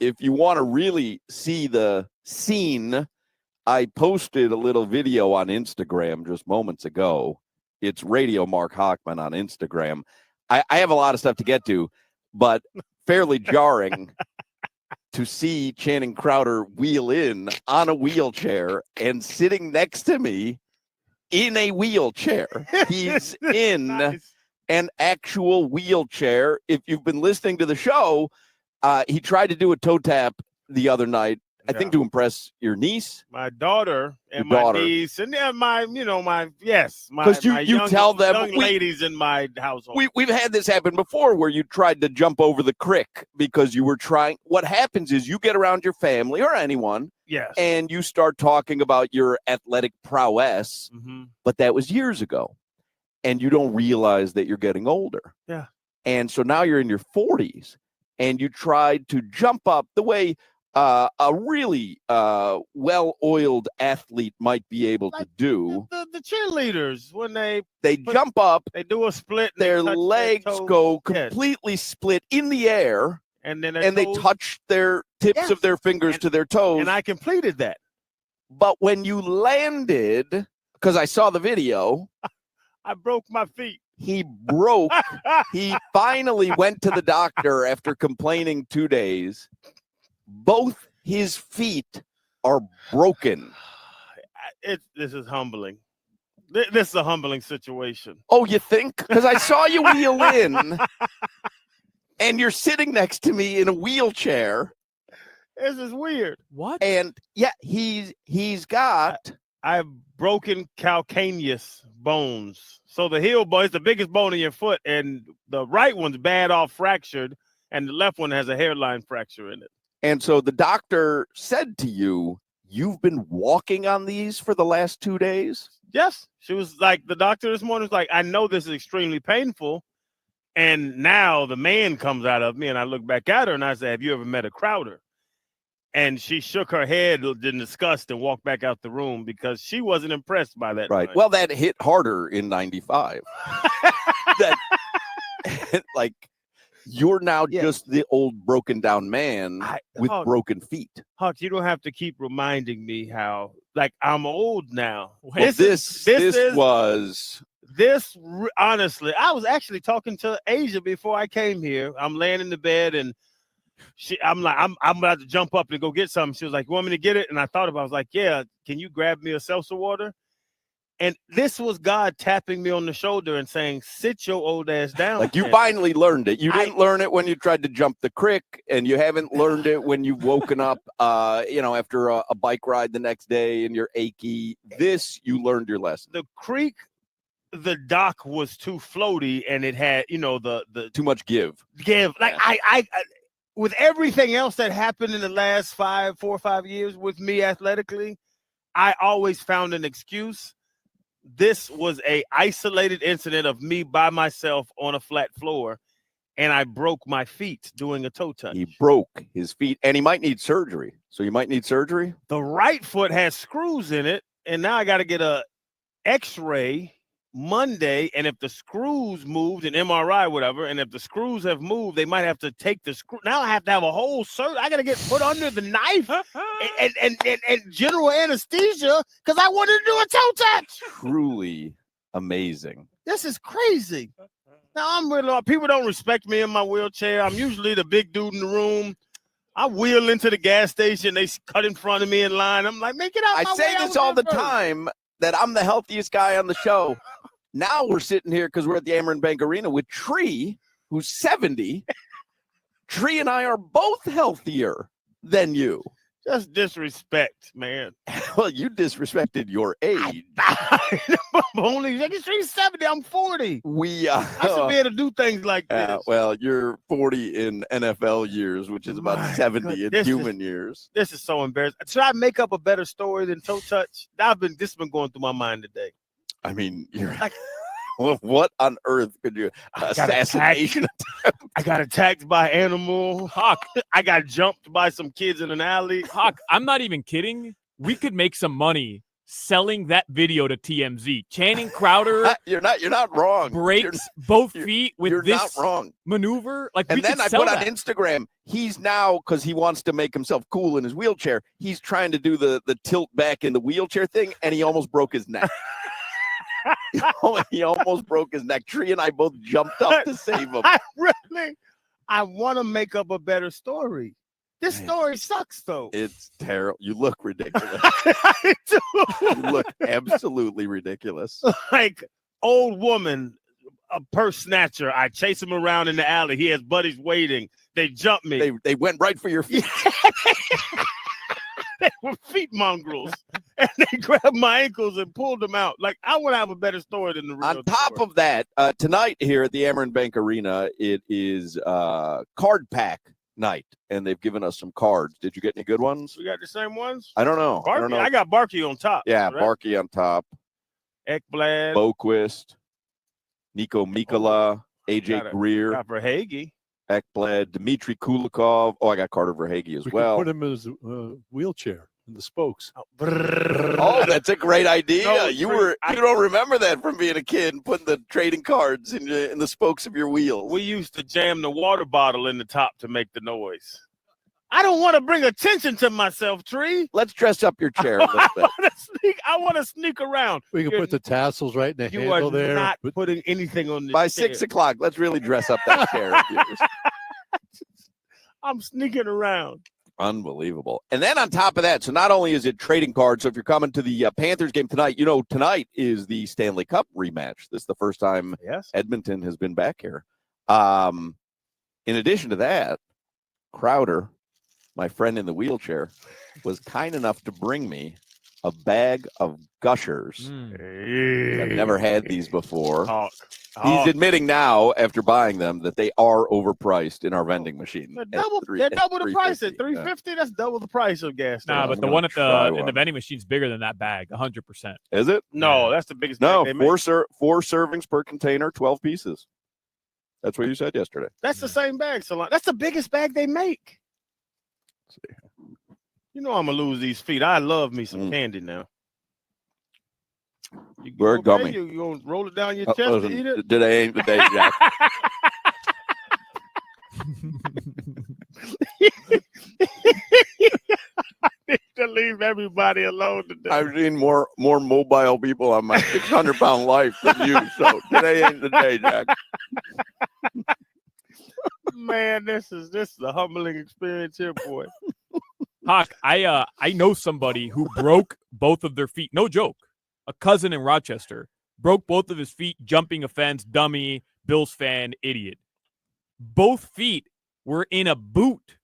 if you want to really see the scene, I posted a little video on Instagram just moments ago. It's Radio Mark Hochman on Instagram. I have a lot of stuff to get to, but fairly jarring to see Channing Crowder wheel in on a wheelchair and sitting next to me in a wheelchair. He's in Nice. an actual wheelchair. If you've been listening to the show, he tried to do a toe tap the other night, I think to impress your niece, my daughter, and your my daughter. niece, and then my Because you young, tell them young ladies in my household. We've had this happen before where you tried to jump over the crick because you were trying. What happens is you get around your family or anyone, yes, and you start talking about your athletic prowess, but that was years ago, and you don't realize that you're getting older. Yeah. And so now you're in your 40s, and you tried to jump up the way a really well-oiled athlete might be able to do. The cheerleaders, when they jump up, they do a split, and their they touch legs their toes. go completely split in the air, and then they touch their tips of their fingers to their toes. And I completed that. But when you landed, because I saw the video, I broke my feet. He broke. He finally went to the doctor after complaining 2 days. Both his feet are broken. This is humbling. This is a humbling situation. Oh, you think? Because I saw you wheel in, and you're sitting next to me in a wheelchair. This is weird. What? And yeah, he's got. I've broken calcaneus bones. So the heel bone is the biggest bone in your foot, and the right one's bad off fractured, and the left one has a hairline fracture in it. And so the doctor said to you, you've been walking on these for the last 2 days? Yes. She was like, the doctor this morning was like, I know this is extremely painful. And now the man comes out of me, and I look back at her, and I said, have you ever met a Crowder? And she shook her head in disgust and walked back out the room because she wasn't impressed by that. Right. Night. Well, that hit harder in 95. That, like, you're now just the old broken down man with broken feet. Huck, you don't have to keep reminding me how, like, I'm old now. Well, Honestly, I was actually talking to Asia before I came here. I'm laying in the bed, and I'm like, I'm about to jump up and go get something. She was like, you want me to get it? And I thought about it. I was like, yeah, can you grab me a seltzer water? And this was God tapping me on the shoulder and saying, sit your old ass down. Like, you finally learned it. You didn't learn it when you tried to jump the creek, and you haven't learned it when you've woken up, after a bike ride the next day and you're achy. This, you learned your lesson. The creek, the dock was too floaty, and it had, the too much give. Like, I with everything else that happened in the last 4 or 5 years with me athletically, I always found an excuse. This was a isolated incident of me by myself on a flat floor, and I broke my feet doing a toe touch. He broke his feet, and he might need surgery. So you might need surgery? The right foot has screws in it, and now I got to get a x-ray Monday, and if the screws moved, an MRI, whatever, and if the screws have moved, they might have to take the screw. Now I have to have a whole surgery. I got to get put under the knife and general anesthesia because I wanted to do a toe touch. Truly amazing. This is crazy. Now people don't respect me in my wheelchair. I'm usually the big dude in the room. I wheel into the gas station. They cut in front of me in line. I'm like, make it out. I say this all the time, that I'm the healthiest guy on the show. Now we're sitting here because we're at the Ameron Bank Arena with Tree, who's 70. Tree and I are both healthier than you. Just disrespect, man. Well, you disrespected your age. Only Tree's 70. I'm 40. I should be able to do things like this. Well, you're 40 in NFL years, which is about 70 in human years. This is so embarrassing. Should I make up a better story than toe touch? This has been going through my mind today. I mean, you're like, well, what on earth could you assassination? I got attacked by an animal. Hawk. I got jumped by some kids in an alley. Hawk, I'm not even kidding. We could make some money selling that video to TMZ. Channing Crowder You're not wrong. breaks both feet with you're this not wrong. maneuver. Like, And we then could I sell put on that. Instagram, he's now, because he wants to make himself cool in his wheelchair, he's trying to do the tilt back in the wheelchair thing, and he almost broke his neck. He almost broke his neck. Tree and I both jumped up to save him. I want to make up a better story. This story sucks, though. It's terrible. You look ridiculous. I do. You look absolutely ridiculous. Like, old woman, a purse snatcher. I chase him around in the alley. He has buddies waiting. They jump me. They went right for your feet. They were feet mongrels. And they grabbed my ankles and pulled them out. Like, I want to have a better story than the real On top story. of that, tonight here at the Ameron Bank Arena, it is card pack night, and they've given us some cards. Did you get any good ones? We got the same ones? I don't know. I don't know. I got Barkey on top. Yeah, right? Barkey on top. Ekblad. Boquist, Nico Mikula, AJ Greer, Got Verhage. Ekblad, Dmitry Kulikov. Oh, I got Carter Verhage as We well. could put him in his wheelchair in the spokes. Oh, that's a great idea. No, you I don't remember that from being a kid and putting the trading cards in the spokes of your wheels. We used to jam the water bottle in the top to make the noise. I don't want to bring attention to myself, Tree. Let's dress up your chair a little bit. I want to sneak around. We can put the tassels right in the You handle are there. not putting anything on the By chair. 6 o'clock, let's really dress up that chair of yours. I'm sneaking around. Unbelievable. And then on top of that, so not only is it trading cards, so if you're coming to the Panthers game tonight, tonight is the Stanley Cup rematch. This is the first time Edmonton has been back here. In addition to that, Crowder, my friend in the wheelchair, was kind enough to bring me a bag of Gushers. I've never had these before. He's admitting now, after buying them, that they are overpriced in our vending machine. They're double the price at $3.50. That's double the price of gas. Nah, but the one at in the vending machine's bigger than that bag, 100%. Is it? No, that's the biggest. No, bag they make. four servings per container, 12 pieces. That's what you said yesterday. That's the same bag, Solana. That's the biggest bag they make. Let's see. You know I'm gonna lose these feet. I love me some candy now. We're gummy. You gonna roll it down your chest to eat it? Today ain't the day, Jack. I need to leave everybody alone today. I've seen more mobile people on my 600-pound life than you, so today ain't the day, Jack. Man, this is a humbling experience here, boy. Hawk, I know somebody who broke both of their feet. No joke. A cousin in Rochester broke both of his feet jumping a fence, dummy, Bills fan, idiot. Both feet were in a boot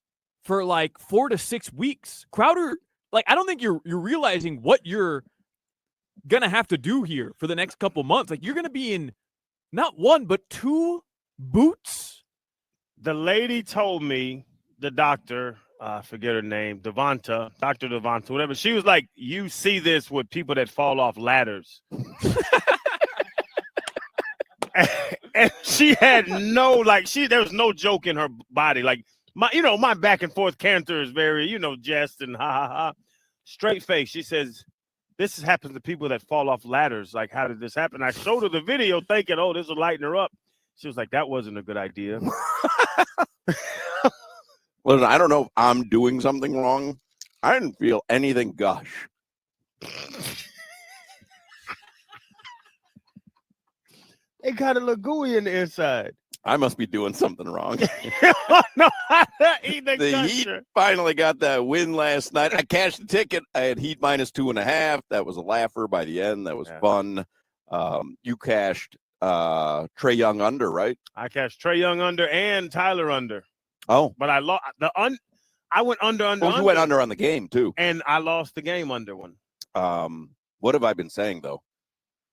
for like 4 to 6 weeks. Crowder, like, I don't think you're realizing what you're gonna have to do here for the next couple months. Like, you're gonna be in not one but 2 boots. The lady told me, the doctor, I forget her name, Dr. Devonta, whatever. She was like, you see this with people that fall off ladders. And she had there was no joke in her body. Like, my back and forth character is very, jest and ha ha ha. Straight face. She says, this happens to people that fall off ladders. Like, how did this happen? I showed her the video thinking, oh, this will lighten her up. She was like, that wasn't a good idea. Listen, I don't know if I'm doing something wrong. I didn't feel anything gush. It got a little gooey in the inside. I must be doing something wrong. No, the Heat finally got that win last night. I cashed the ticket. I had Heat -2.5. That was a laugher by the end. That was fun. You cashed Trae Young under, right? I cashed Trae Young under and Tyler under. Oh, but I lost I went under. You went under on the game too, and I lost the game under one. What have I been saying though?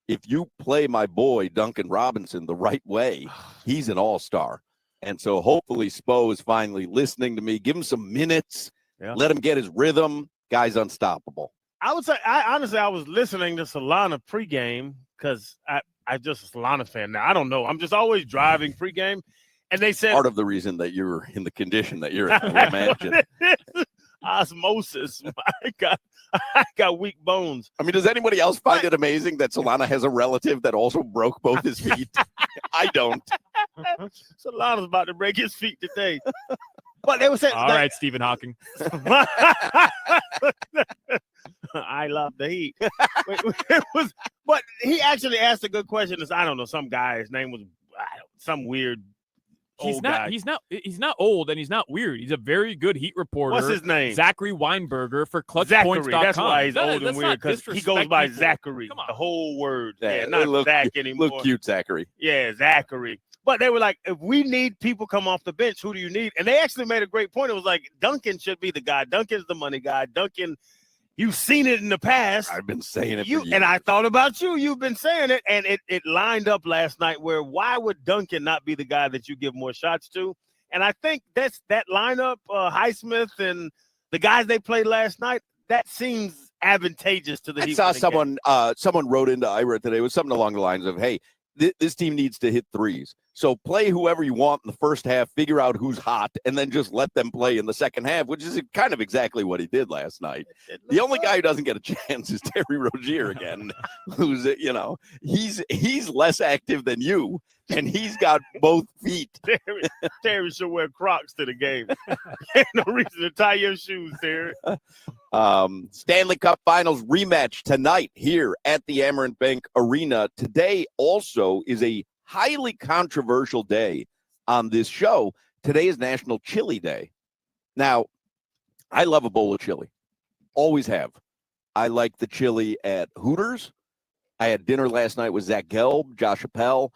If you play my boy Duncan Robinson the right way, he's an all-star. And so hopefully Spo is finally listening to me. Give him some minutes. Yeah. Let him get his rhythm. Guy's unstoppable. I would say, I was listening to Solana pregame because I'm just a Solana fan now. I don't know. I'm just always driving pregame. And they said part of the reason that you're in the condition that you're in, I imagine. osmosis. I got weak bones. I mean, does anybody else find it amazing that Solana has a relative that also broke both his feet? I don't. Solana's about to break his feet today. But they were saying, All right, Stephen Hawking. I love the Heat. But he actually asked a good question. I don't know, some guy. His name was some weird old guy. He's not old and he's not weird. He's a very good Heat reporter. What's his name? Zachary Weinberger for Zachary. ClutchPoints.com. That's why he's old and weird, because he goes by Zachary. Come on. The whole word. Yeah, not Zach anymore. Look cute, Zachary. Yeah, Zachary. But they were like, if we need people come off the bench, who do you need? And they actually made a great point. It was like, Duncan should be the guy. Duncan's the money guy. Duncan, you've seen it in the past. I've been saying it for years. And I thought about you. You've been saying it. And it lined up last night where why would Duncan not be the guy that you give more shots to? And I think that lineup, Highsmith and the guys they played last night, that seems advantageous to the Heat. I saw someone wrote into Ira today with something along the lines of, hey, this team needs to hit threes. So play whoever you want in the first half, figure out who's hot, and then just let them play in the second half, which is kind of exactly what he did last night. The only guy who doesn't get a chance is Terry Rozier again, who's, he's less active than you, and he's got both feet. Terry should wear Crocs to the game. No reason to tie your shoes, Terry. Stanley Cup Finals rematch tonight here at the Amerant Bank Arena. Today also is a highly controversial day on this show. Today is National Chili Day. Now, I love a bowl of chili. Always have. I like the chili at Hooters. I had dinner last night with Zach Gelb, Josh Appel.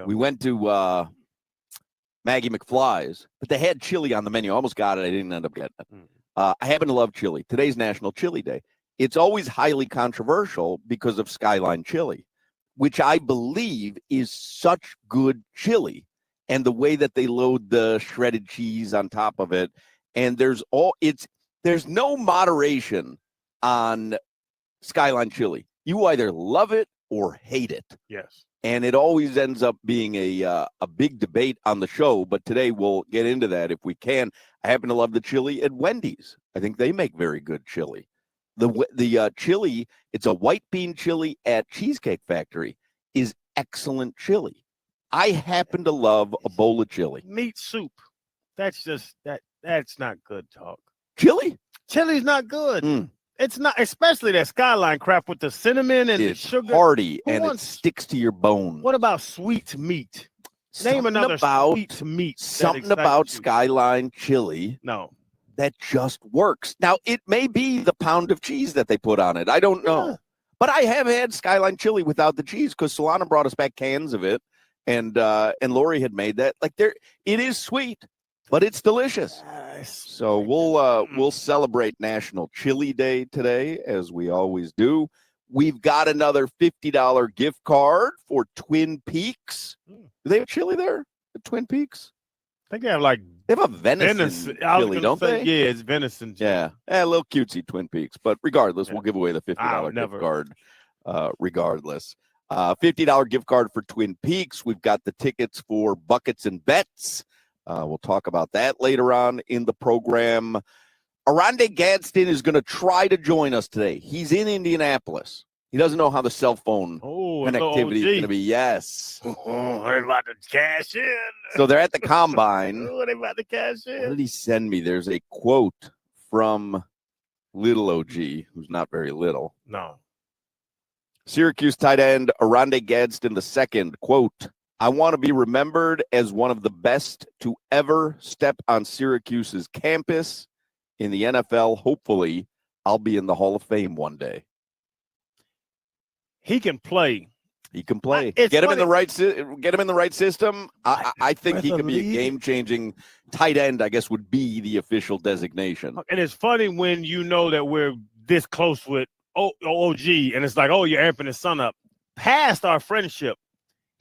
We went to Maggie McFly's, but they had chili on the menu. I almost got it. I didn't end up getting it. I happen to love chili. Today's National Chili Day. It's always highly controversial because of Skyline Chili, which I believe is such good chili, and the way that they load the shredded cheese on top of it. And there's no moderation on Skyline Chili. You either love it or hate it. Yes. And it always ends up being a big debate on the show, but today we'll get into that if we can. I happen to love the chili at Wendy's. I think they make very good chili. The chili, it's a white bean chili at Cheesecake Factory, is excellent chili. I happen to love a bowl of chili. Meat soup. That's just that's not good talk. Chili? Chili's not good. It's not, especially that Skyline crap with the cinnamon and the sugar. It's hearty and it sticks to your bone. What about sweet meat? Name another sweet meat. Something about Skyline chili. No. That just works. Now, it may be the pound of cheese that they put on it. I don't know. Yeah. But I have had Skyline chili without the cheese because Solana brought us back cans of it, and Lori had made that. It is sweet, but it's delicious. So we'll celebrate National Chili Day today, as we always do. We've got another $50 gift card for Twin Peaks. Do they have chili there at Twin Peaks? I think they have a venison chili, don't they? Yeah, it's venison chili. Yeah, a little cutesy Twin Peaks. But regardless, we'll give away the $50 gift card regardless. $50 gift card for Twin Peaks. We've got the tickets for Buckets and Bets. We'll talk about that later on in the program. Aronde Gadsden is going to try to join us today. He's in Indianapolis. He doesn't know how the cell phone connectivity is going to be. Yes. They're about to cash in. So they're at the Combine. They're about to cash in. What did he send me? There's a quote from little OG, who's not very little. No. Syracuse tight end Aronde Gadsden II, quote, "I want to be remembered as one of the best to ever step on Syracuse's campus. In the NFL, hopefully, I'll be in the Hall of Fame one day." He can play. Get him in the right system. I think he could be a game-changing tight end, I guess would be the official designation. And it's funny when you know that we're this close with OG, and it's like, oh, you're amping his son up. Past our friendship,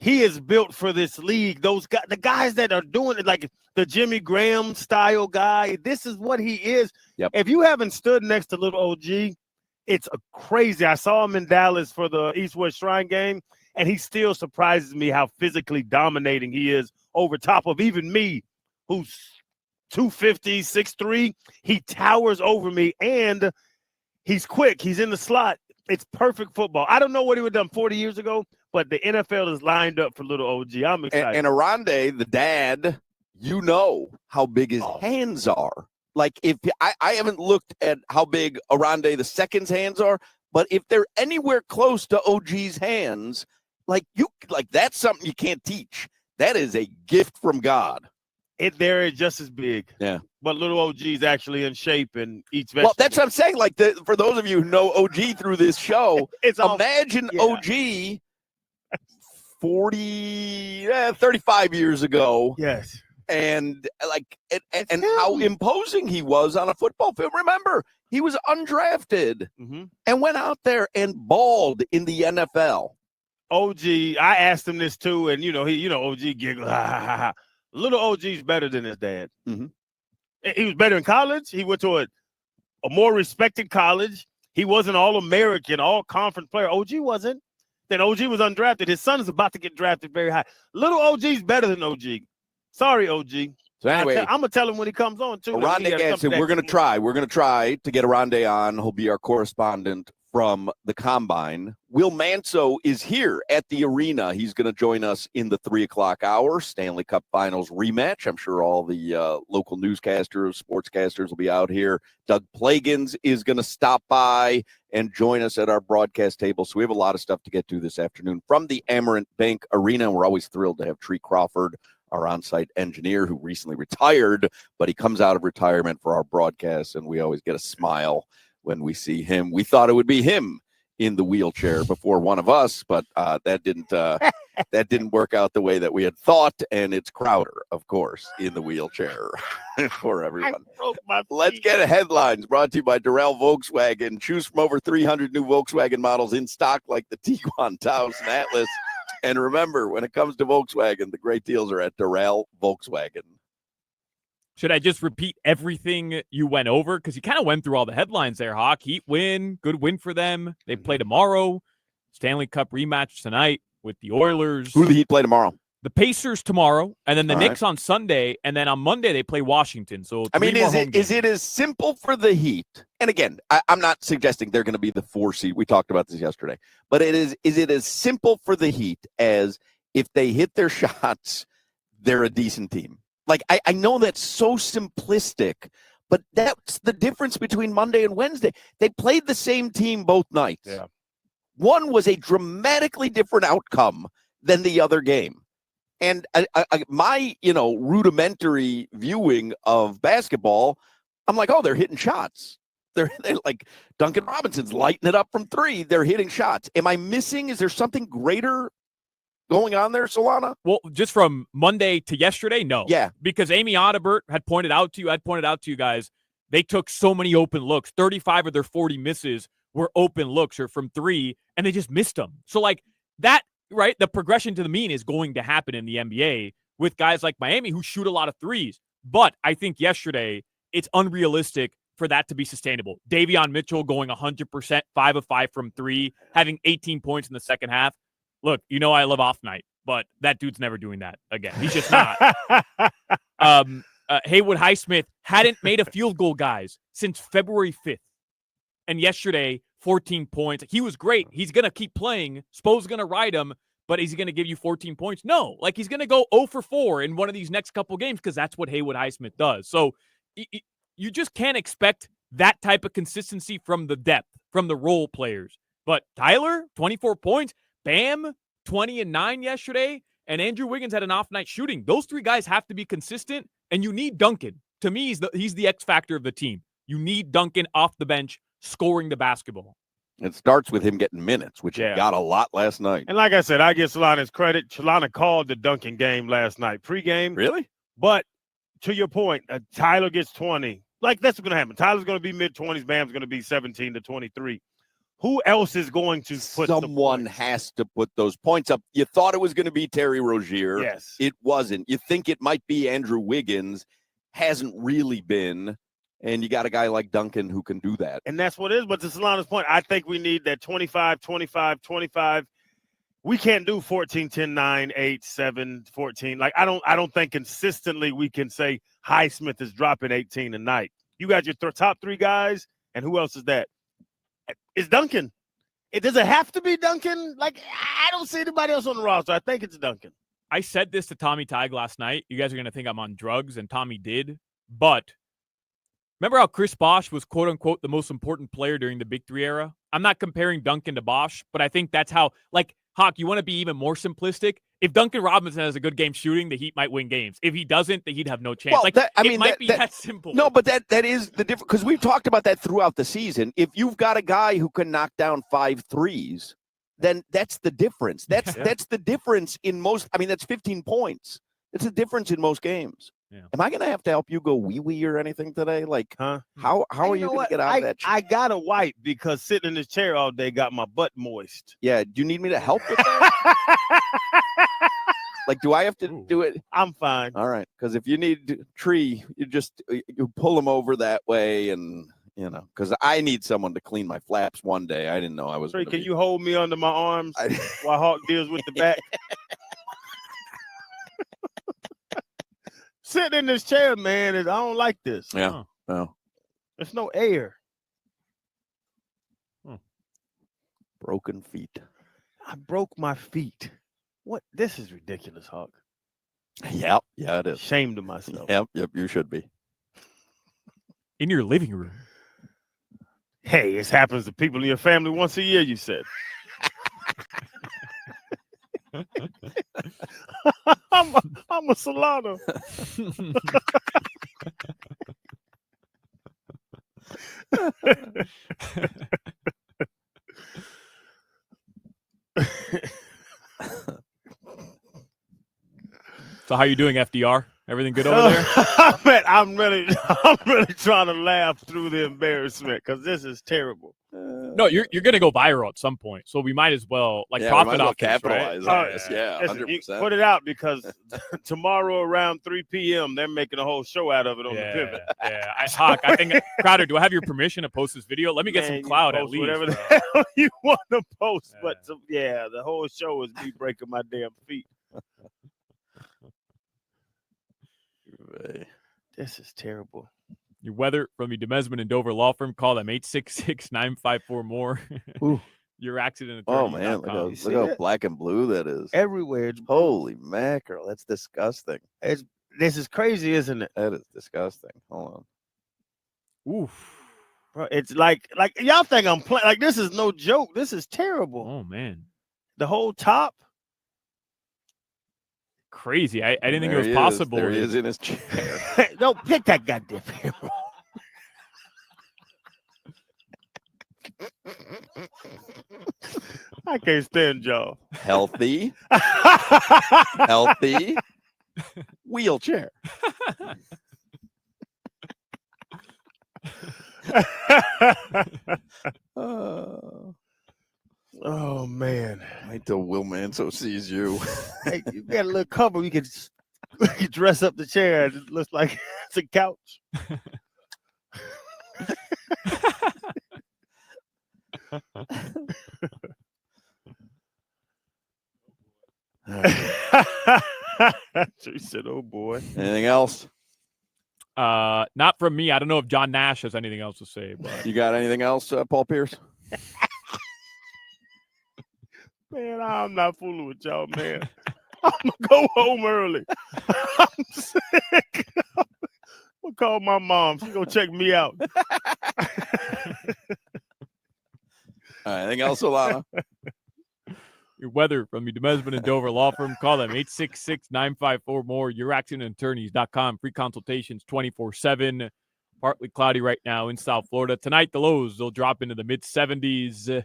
he is built for this league. Those guys, the guys that are doing it, like the Jimmy Graham style guy, this is what he is. Yep. If you haven't stood next to little OG, it's crazy. I saw him in Dallas for the East-West Shrine game, and he still surprises me how physically dominating he is over top of even me, who's 250, 6'3". He towers over me, and he's quick. He's in the slot. It's perfect football. I don't know what he would have done 40 years ago, but the NFL is lined up for little OG. I'm excited. And Arande, the dad, you know how big his hands are. Like, if I haven't looked at how big Arande the second's hands are, but if they're anywhere close to OG's hands, that's something you can't teach. That is a gift from God. They're just as big. Yeah. But little OG's actually in shape and eats vegetables. Well, that's what I'm saying. Like, for those of you who know OG through this show, imagine OG 35 years ago. Yes. And how imposing he was on a football field. Remember, he was undrafted and went out there and balled in the NFL. OG, I asked him this too, and OG giggled. Little OG's better than his dad. Mm-hmm. He was better in college. He went to a more respected college. He was an All-American, All-Conference player. OG wasn't. Then OG was undrafted. His son is about to get drafted very high. Little OG's better than OG. Sorry, OG. So anyway, I'm going to tell him when he comes on, too. Arande Gadsden, we're going to try. We're going to try to get Arande on. He'll be our correspondent from the Combine. Will Manso is here at the arena. He's going to join us in the 3 o'clock hour, Stanley Cup Finals rematch. I'm sure all the local newscasters, sportscasters will be out here. Doug Plagans is going to stop by and join us at our broadcast table. So we have a lot of stuff to get to this afternoon from the Amerant Bank Arena. We're always thrilled to have Tree Crawford, our on-site engineer, who recently retired, but he comes out of retirement for our broadcast, and we always get a smile when we see him. We thought it would be him in the wheelchair before one of us, but that didn't work out the way that we had thought, and it's Crowder, of course, in the wheelchair for everyone. Let's get headlines brought to you by Durrell Volkswagen. Choose from over 300 new Volkswagen models in stock, like the Tiguan, Taos, and Atlas. And remember, when it comes to Volkswagen, the great deals are at Durrell Volkswagen. Should I just repeat everything you went over? Because you kind of went through all the headlines there, Hawk. Heat win, good win for them. They play tomorrow. Stanley Cup rematch tonight with the Oilers. Who do the Heat play tomorrow? The Pacers tomorrow, and then the Knicks on Sunday, and then on Monday they play Washington. So is it as simple for the Heat? And again, I'm not suggesting they're going to be the 4 seed. We talked about this yesterday. But is it as simple for the Heat as if they hit their shots, they're a decent team? Like, I know that's so simplistic, but that's the difference between Monday and Wednesday. They played the same team both nights. Yeah. One was a dramatically different outcome than the other game. And my, rudimentary viewing of basketball, I'm like, oh, they're hitting shots. They're like Duncan Robinson's lighting it up from 3. They're hitting shots. Am I missing? Is there something greater going on there, Solana? Well, just from Monday to yesterday, no. Yeah. Because Amy Audibert had pointed out to you guys, they took so many open looks. 35 of their 40 misses were open looks or from 3, and they just missed them. So, like, that, right, the progression to the mean is going to happen in the NBA with guys like Miami who shoot a lot of 3s. But I think yesterday, it's unrealistic for that to be sustainable. Davion Mitchell going 100%, 5 of 5 from 3, having 18 points in the second half. Look, I love off night, but that dude's never doing that again. He's just not. Haywood Highsmith hadn't made a field goal, guys, since February 5th. And yesterday, 14 points. He was great. He's going to keep playing. Spo's going to ride him, but is he going to give you 14 points? No. Like, he's going to go 0 for 4 in one of these next couple games because that's what Haywood Highsmith does. So you just can't expect that type of consistency from the depth, from the role players. But Tyler, 24 points. Bam, 20 and 9 yesterday. And Andrew Wiggins had an off night shooting. Those 3 guys have to be consistent, and you need Duncan. To me, he's the X factor of the team. You need Duncan off the bench scoring the basketball. It starts with him getting minutes, which he got a lot last night. And like I said, I give Solana's credit. Solana called the Duncan game last night, pregame. Really? But to your point, Tyler gets 20. Like, that's what's going to happen. Tyler's going to be mid-20s. Bam's going to be 17 to 23. Who else is going to put someone has to put those points up? You thought it was going to be Terry Rozier. Yes. It wasn't. You think it might be Andrew Wiggins. Hasn't really been. And you got a guy like Duncan who can do that. And that's what it is. But to Solana's point, I think we need that 25, 25, 25. we can't do 14, 10, 9, 8, 7, 14. Like, I don't think consistently we can say Highsmith is dropping 18 a night. You got your top 3 guys, and who else is that? It's Duncan. Does it have to be Duncan? Like, I don't see anybody else on the roster. I think it's Duncan. I said this to Tommy Tig last night. You guys are going to think I'm on drugs, and Tommy did. But remember how Chris Bosh was, quote-unquote, the most important player during the Big Three era? I'm not comparing Duncan to Bosh, but I think that's how, like, Hawk, you want to be even more simplistic? If Duncan Robinson has a good game shooting, the Heat might win games. If he doesn't, the Heat have no chance. Well, like, it might be that simple. No, but that is the difference, because we've talked about that throughout the season. If you've got a guy who can knock down 5 threes, then that's the difference. That's the difference in most. I mean, that's 15 points. It's a difference in most games. Yeah. Am I going to have to help you go wee or anything today? Like, how are you going to get out of that? I got a wipe because sitting in this chair all day got my butt moist. Yeah. Do you need me to help with that? Like, do I have to do it? I'm fine. All right. Because if you need tree, you pull them over that way, and because I need someone to clean my flaps one day. I didn't know I was. Can you hold me under my arms while Hawk deals with the back? Sitting in this chair, man, I don't like this. Yeah. No. There's no air. Broken feet. I broke my feet. What? This is ridiculous, Hawk. Yep. Yeah, it is. Shame to myself. Yep. You should be. In your living room. Hey, it happens to people in your family once a year, you said. I'm a Solana. So how you doing, FDR? Everything good over there? I'm really trying to laugh through the embarrassment because this is terrible. No, you're gonna go viral at some point, so we might as well profit off this, capitalize right? on this. Yeah, Listen, 100%. put it out because tomorrow around 3 p.m. they're making a whole show out of it on the pivot. Yeah, Hawk, I think Crowder, do I have your permission to post this video? Let me get some clout at least. Whatever the hell you want to post, but the whole show is me breaking my damn feet. This is terrible. Your weather from the Demesman and Dover law firm. Call them 866-954-MORE. Your accident attorney. Oh man, look how black and blue that is. Everywhere. It's holy mackerel. That's disgusting. This is crazy, isn't it? That is disgusting. Hold on. Oof. Bro, it's like y'all think I'm playing. Like, this is no joke. This is terrible. Oh man. The whole top. Crazy. I didn't think it was possible. There he is in his chair. Don't pick that goddamn camera. I can't stand y'all. Healthy. Healthy. Wheelchair. Oh man! Wait till Will Manso sees you. Hey, you got a little cover. We could dress up the chair. It looks like it's a couch. She said, "Oh boy." Anything else? Not from me. I don't know if John Nash has anything else to say. But you got anything else, Paul Pierce? Man, I'm not fooling with y'all, man. I'm gonna go home early. I'm sick. I'm gonna call my mom. She's gonna check me out. All right, anything else, Solana? Your weather from the Demesman and Dover law firm. Call them 866-954-MORE. YourAccidentAttorneys.com. Free consultations 24/7. Partly cloudy right now in South Florida. Tonight, the lows, they'll drop into the mid-70s.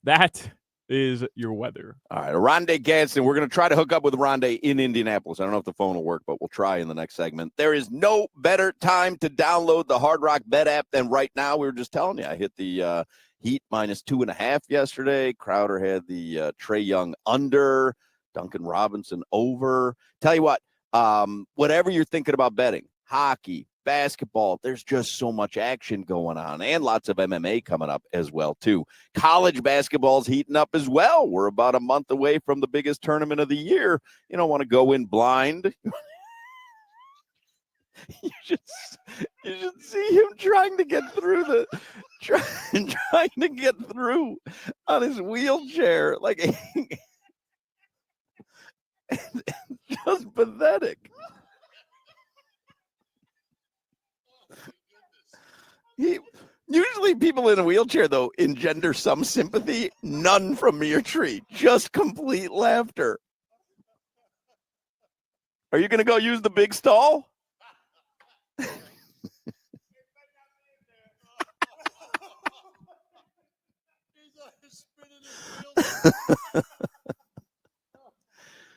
That is your weather. All right, Rondé Gadsden. We're going to try to hook up with Rondé in Indianapolis. I don't know if the phone will work, but we'll try in the next segment. There is no better time to download the Hard Rock Bet app than right now. We were just telling you, I hit the Heat -2.5 yesterday. Crowder had the Trae Young under, Duncan Robinson over. Tell you what, whatever you're thinking about betting, hockey, basketball. There's just so much action going on, and lots of MMA coming up as well, too. College basketball's heating up as well. We're about a month away from the biggest tournament of the year. You don't want to go in blind. You should see him trying to get through trying to get through on his wheelchair. Like, just pathetic. Usually people in a wheelchair, though, engender some sympathy. None from Meartree. Just complete laughter. Are you going to go use the big stall?